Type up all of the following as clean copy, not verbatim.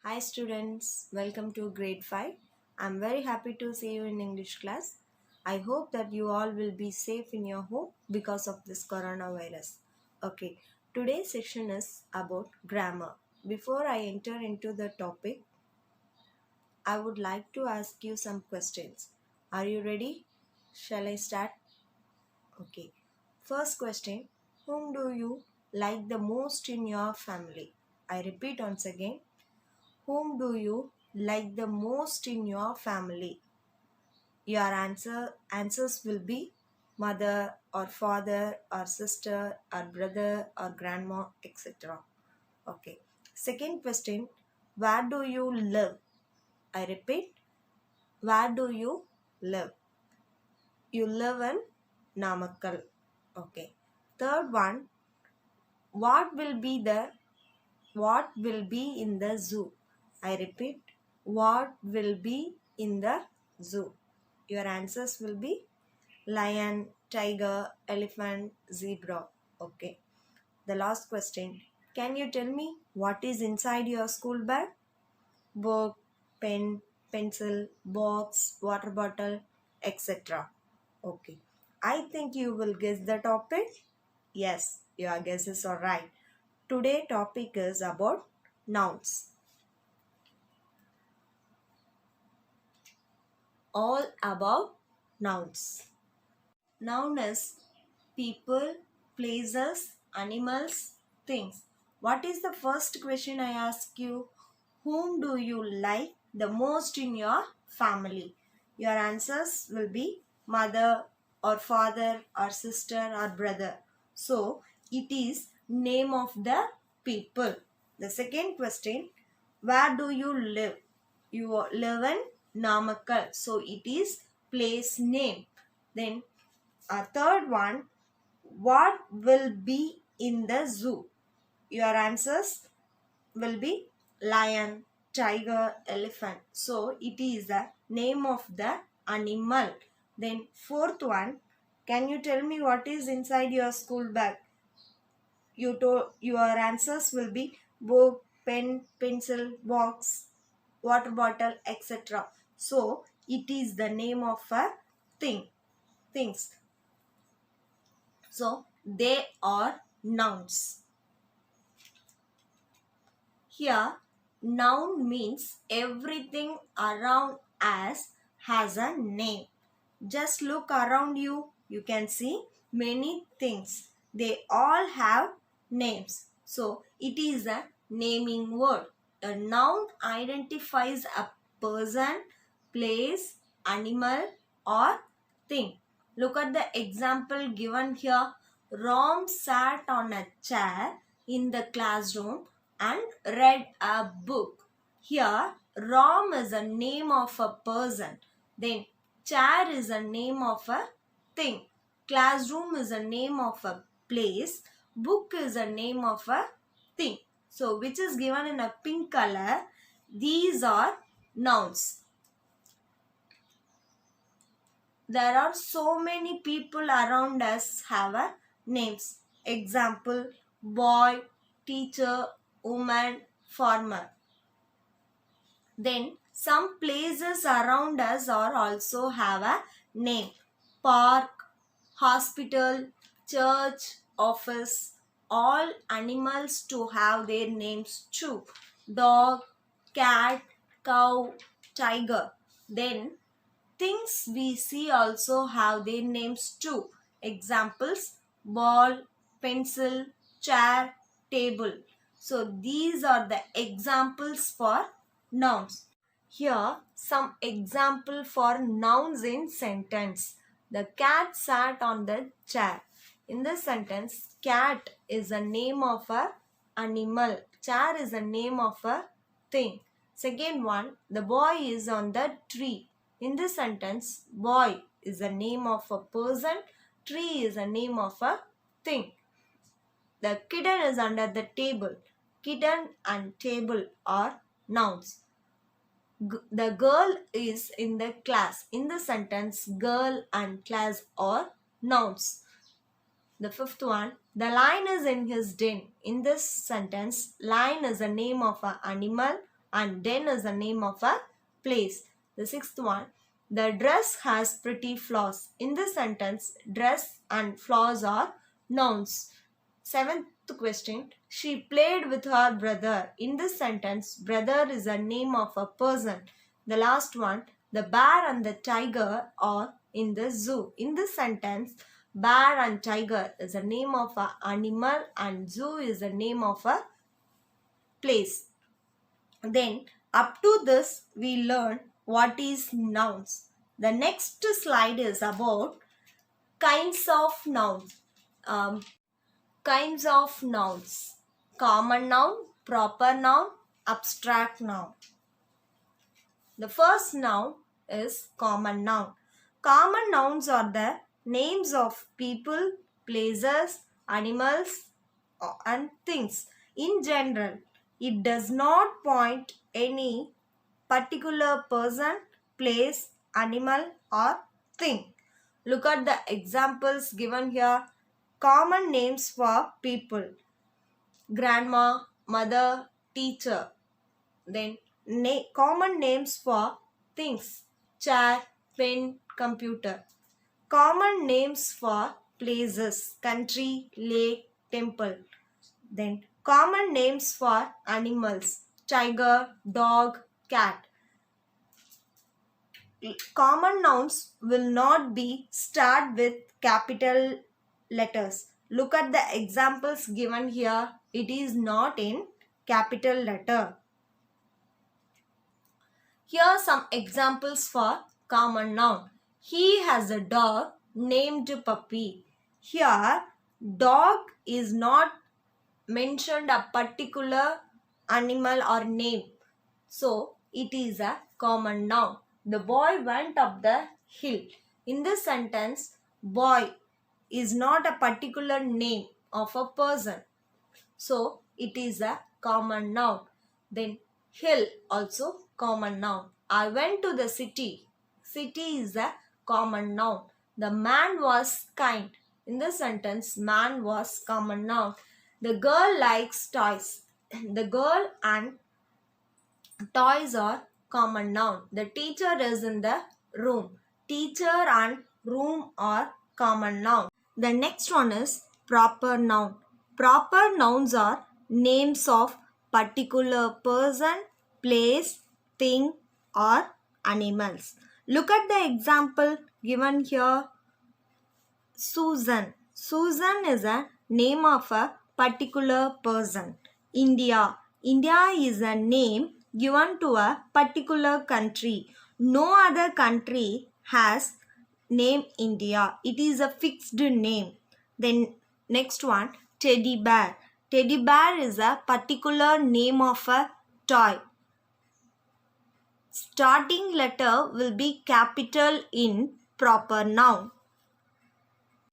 Hi students, welcome to grade 5. I'm very happy to see you in English class. I hope that you all will be safe in your home because of this coronavirus. Okay, today's section is about grammar. Before I enter into the topic, I would like to ask you some questions. Are you ready? Shall I start? Okay. First question, whom do you like the most in your family? I repeat once again. Whom do you like the most in your family? Your answers will be mother or father or sister or brother or grandma, etc. Okay. Second question, where do you live? I repeat, where do you live? You live in Namakkal. Okay. Third one, what will be the what will be in the zoo? I repeat, what will be in the zoo? Your answers will be lion, tiger, elephant, zebra. Okay. The last question. Can you tell me what is inside your school bag? Book, pen, pencil, box, water bottle, etc. Okay. I think you will guess the topic. Yes, your guesses are right. Today topic is about nouns. All about nouns. Noun is people, places, animals, things. What is the first question I ask you? Whom do you like the most in your family? Your answers will be mother or father or sister or brother. So it is name of the people. The second question, where do you live? You live in Namakkal. So it is place name. Then a third one, what will be in the zoo? Your answers will be lion, tiger, elephant. So it is the name of the animal. Then fourth one, can you tell me what is inside your school bag? Your answers will be book, pen, pencil, box, water bottle, etc. So it is the name of a things. So they are nouns. Here, noun means everything around us has a name. Just look around you, you can see many things. They all have names. So it is a naming word. A noun identifies a person, place, animal or thing. Look at the example given here. Rom sat on a chair in the classroom and read a book. Here, Rom is a name of a person. Then, chair is a name of a thing. Classroom is a name of a place. Book is a name of a thing. So, which is given in a pink color. These are nouns. There are so many people around us have a names. Example, boy, teacher, woman, farmer. Then some places around us are also have a name. Park, hospital, church, office. All animals to have their names too. Dog, cat, cow, tiger. Then things we see also have their names too. Examples, ball, pencil, chair, table. So these are the examples for nouns. Here some example for nouns in sentence. The cat sat on the chair. In this sentence, cat is a name of a animal. Chair is a name of a thing. Second one, the boy is on the tree. In this sentence, boy is a name of a person. Tree is a name of a thing. The kitten is under the table. Kitten and table are nouns. The girl is in the class. In the sentence, girl and class are nouns. The fifth one, the lion is in his den. In this sentence, lion is a name of an animal. and den is the name of a place. The sixth one, the dress has pretty flaws. In this sentence, dress and flaws are nouns. Seventh question, she played with her brother. In this sentence, brother is a name of a person. The last one, the bear and the tiger are in the zoo. In this sentence, bear and tiger is a name of an animal and zoo is the name of a place. Then up to this we learn what is nouns. The next slide is about kinds of nouns. Kinds of nouns. Common noun, proper noun, abstract noun. The first noun is common noun. Common nouns are the names of people, places, animals and things. In general, it does not point any particular person, place, animal or thing. Look at the examples given here. Common names for people: grandma, mother, teacher. Then common names for things: chair, pen, computer. Common names for places: country, lake, temple. Then common names for animals: tiger, dog, cat. Common nouns will not be start with capital letters. Look at the examples given here. It is not in capital letter. Here are some examples for common noun. He has a dog named Puppy. Here, dog is not mentioned a particular animal or name. So, it is a common noun. The boy went up the hill. In this sentence, boy is not a particular name of a person. So, it is a common noun. Then, hill also common noun. I went to the city. City is a common noun. The man was kind. In this sentence, man was common noun. The girl likes toys. The girl and toys are common noun. The teacher is in the room. Teacher and room are common noun. The next one is proper noun. Proper nouns are names of particular person, place, thing or animals. Look at the example given here. Susan. Susan is a name of a particular person. India. India is a name given to a particular country. No other country has name India. It is a fixed name. Then next one, teddy bear. Teddy bear is a particular name of a toy. Starting letter will be capital in proper noun.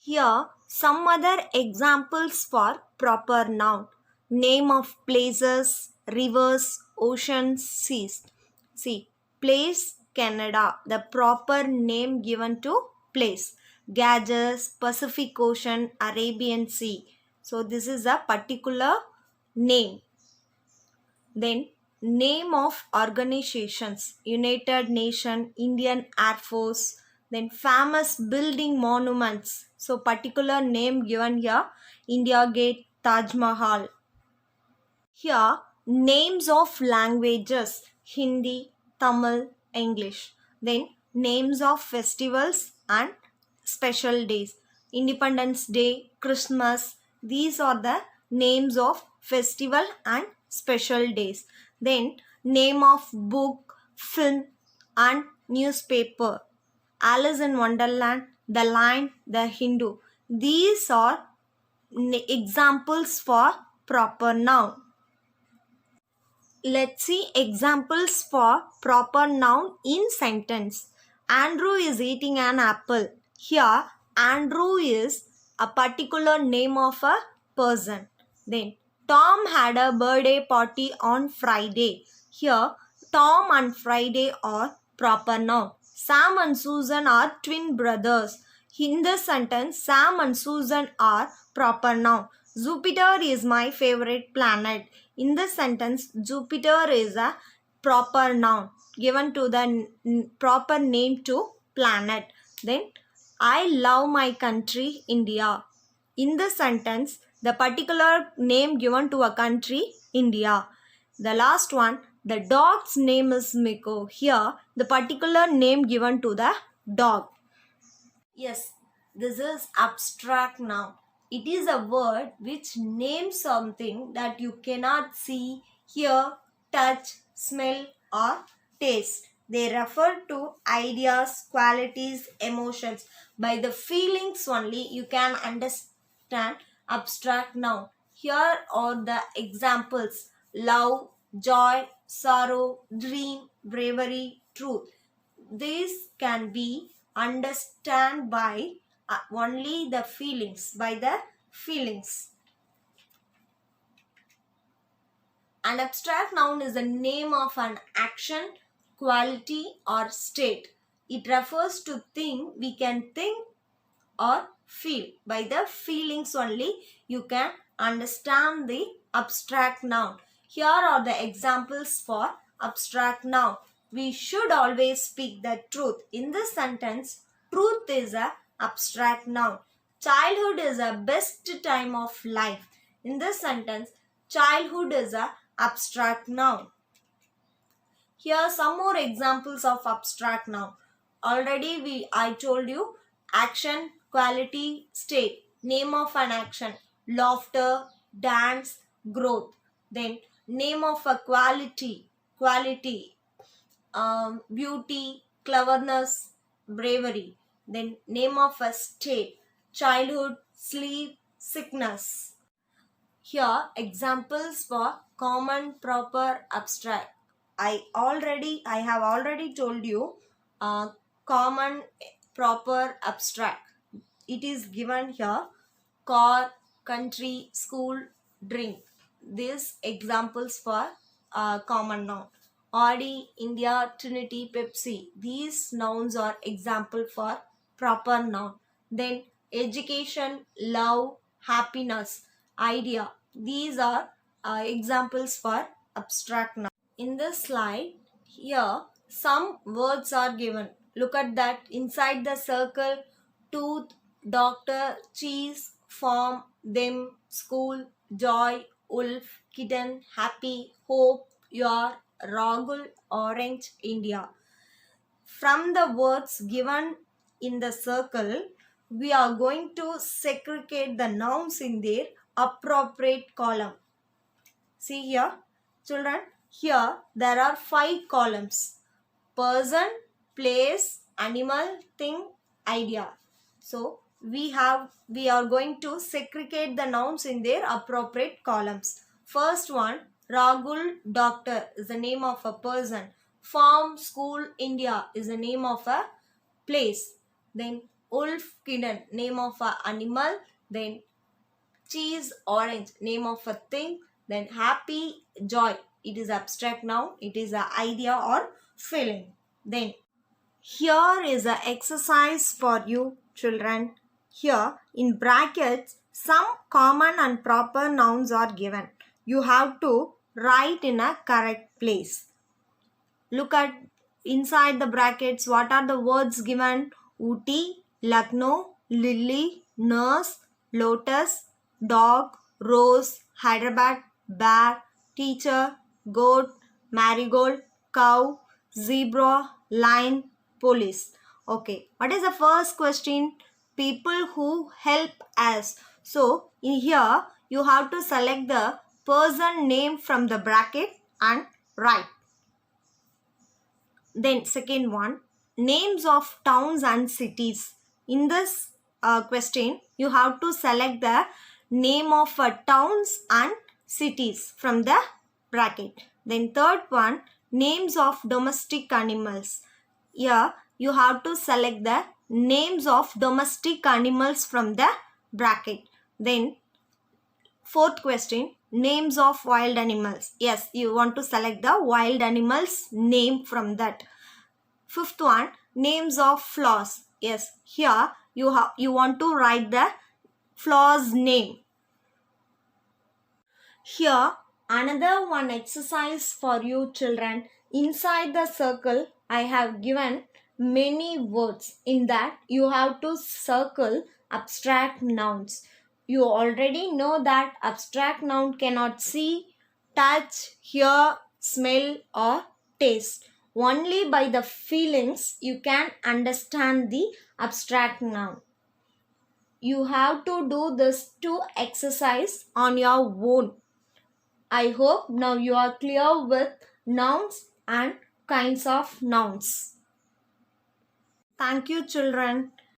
Here some other examples for proper noun. Name of places, rivers, oceans, seas. See, place Canada, the proper name given to place. Ganges, Pacific Ocean, Arabian Sea. So this is a particular name. Then name of organizations: United Nations, Indian Air Force. Then famous building monuments. So particular name given here: India Gate, Taj Mahal. Here names of languages: Hindi, Tamil, English. Then names of festivals and special days: Independence Day, Christmas. These are the names of festival and special days. Then name of book, film and newspaper: Alice in Wonderland, The Lion, The Hindu. These are examples for proper noun. Let's see examples for proper noun in sentence. Andrew is eating an apple. Here, Andrew is a particular name of a person. Then, Tom had a birthday party on Friday. Here, Tom and Friday are proper noun. Sam and Susan are twin brothers. In this sentence, Sam and Susan are proper noun. Jupiter is my favorite planet. In this sentence, Jupiter is a proper noun given to the proper name to planet. Then I love my country India. In the sentence, the particular name given to a country India. The last one, the dog's name is Miko. Here, the particular name given to the dog. Yes, this is abstract noun. It is a word which names something that you cannot see, hear, touch, smell or taste. They refer to ideas, qualities, emotions. By the feelings only you can understand abstract noun. Here are the examples: love, joy, sorrow, dream, bravery, truth. This can be understand by only the feelings, by the feelings. An abstract noun is the name of an action, quality or state. It refers to thing we can think or feel. By the feelings only you can understand the abstract noun. Here are the examples for abstract noun. We should always speak the truth. In this sentence, truth is a abstract noun. Childhood is a best time of life. In this sentence, childhood is a abstract noun. Here are some more examples of abstract noun. Already I told you action, quality, state, name of an action, laughter, dance, growth. Then name of a quality, beauty, cleverness, bravery. Then name of a state, childhood, sleep, sickness. Here examples for common, proper, abstract. I have already told you common, proper, abstract. It is given here: car, country, school, drink. These examples for common noun. Audi, India, Trinity, Pepsi. These nouns are example for proper noun. Then education, love, happiness, idea. These are examples for abstract noun. In this slide, here some words are given. Look at that. Inside the circle, tooth, doctor, cheese, farm, them, school, joy, wolf, kitten, happy, hope, your, Rahul, orange, India. From the words given in the circle, we are going to segregate the nouns in their appropriate column. See here, children, here there are 5 columns: person, place, animal, thing, idea. So we are going to segregate the nouns in their appropriate columns. First one, Rahul, doctor, is the name of a person. Farm, school, India is the name of a place. Then wolf, kitten, name of a animal. Then cheese, orange, name of a thing. Then happy, joy, it is abstract noun. It is an idea or feeling. Then here is an exercise for you children. Here in brackets, some common and proper nouns are given. You have to write in a correct place. Look at inside the brackets, what are the words given? Ooty, Lucknow, lily, nurse, lotus, dog, rose, Hyderabad, bear, teacher, goat, marigold, cow, zebra, lion, police. Okay, what is the first question? People who help us. So in here you have to select the person name from the bracket and write. Then second one, names of towns and cities. In this question, you have to select the name of towns and cities from the bracket. Then third one, names of domestic animals. Here you have to select the names of domestic animals from the bracket. Then fourth question, names of wild animals. Yes, you want to select the wild animals name from that. Fifth one, names of flowers. Yes, here you want to write the flower's name. Here another one exercise for you children. Inside the circle, I have given many words. In that, you have to circle abstract nouns. You already know that abstract noun cannot see, touch, hear, smell, or taste. Only by the feelings you can understand the abstract noun. You have to do this to exercise on your own. I hope now you are clear with nouns and kinds of nouns. Thank you, children.